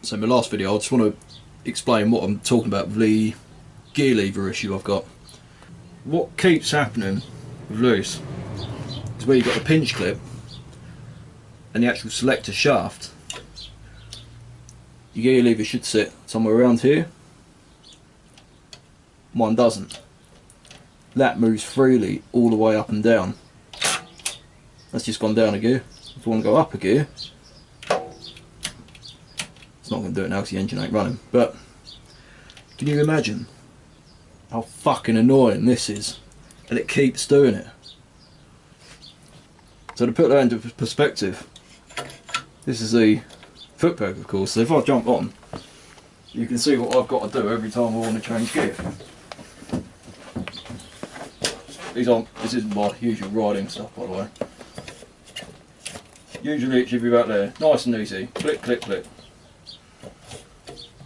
So in my last video I just want to explain what I'm talking about with the gear lever issue I've got. What keeps happening with loose is where you've got a pinch clip and the actual selector shaft, your gear lever should sit somewhere around here. Mine doesn't. That moves freely all the way up and down. That's just gone down a gear. If I want to go up a gear, it's not going to do it now because the engine ain't running. But can you imagine how fucking annoying this is? And it keeps doing it. So to put that into perspective, this is the foot peg, of course. So if I jump on, you can see what I've got to do every time I want to change gear. This isn't my usual riding stuff, by the way. Usually it should be about there, nice and easy, click, click, click.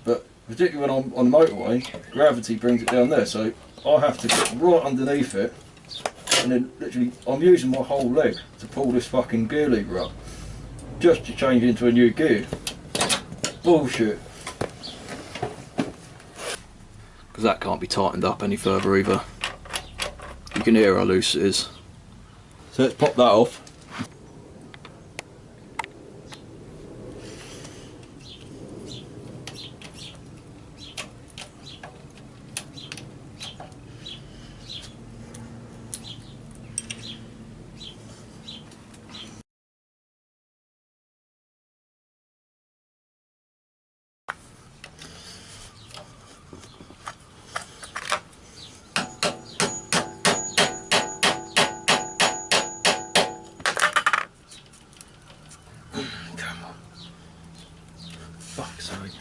But particularly when I'm on the motorway, gravity brings it down there, so I have to get right underneath it, and then literally I'm using my whole leg to pull this fucking gear lever up, just to change into a new gear. Bullshit. Because that can't be tightened up any further either. You can hear how loose it is. So let's pop that off.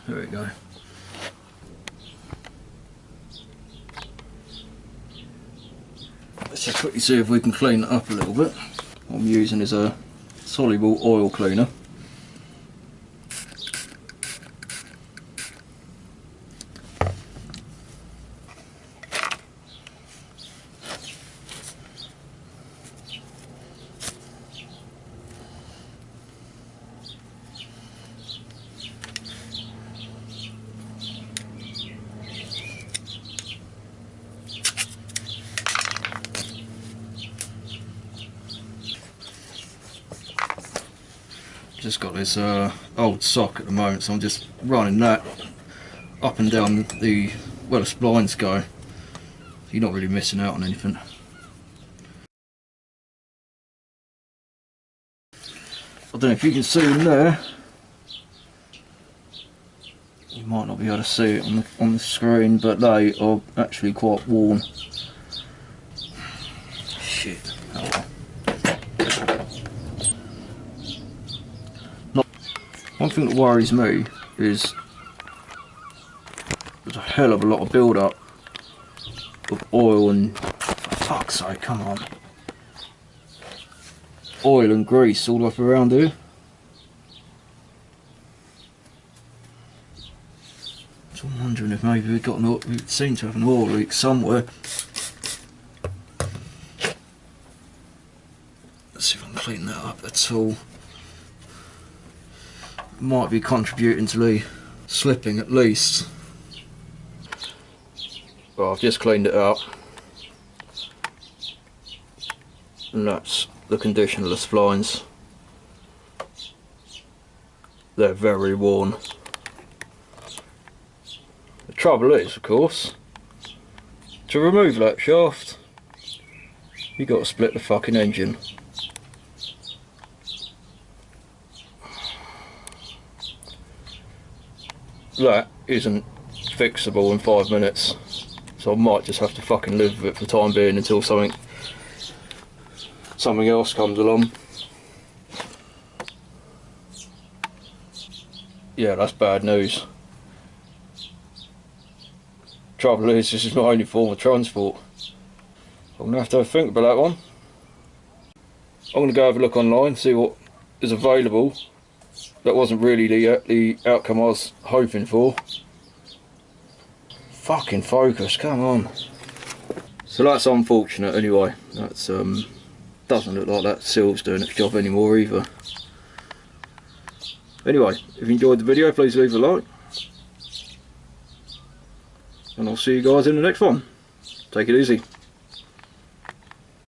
There we go. Let's just quickly see if we can clean it up a little bit. What I'm using is a soluble oil cleaner. Just got this old sock at the moment, so I'm just running that up and down where the splines go. So you're not really missing out on anything. I don't know if you can see in there. You might not be able to see it on the screen, but they are actually quite worn. Shit. Oh well. One thing that worries me is there's a hell of a lot of build-up of oil and, for fuck's sake, come on, oil and grease all up around here. So I'm wondering if maybe we seem to have an oil leak somewhere. Let's see if I can clean that up at all. Might be contributing to the slipping at least. Well, I've just cleaned it up, and that's the condition of the splines. They're very worn. The trouble is, of course, to remove that shaft, you've got to split the fucking engine. That isn't fixable in 5 minutes, so I might just have to fucking live with it for the time being until something else comes along. Yeah, that's bad news. Trouble is, this is my only form of transport. I'm going to have to think about that one. I'm going to go have a look online, see what is available. That wasn't really the outcome I was hoping for. Fucking focus, come on. So that's unfortunate anyway. That's doesn't look like that seal's doing its job anymore either. Anyway, if you enjoyed the video, please leave a like. And I'll see you guys in the next one. Take it easy.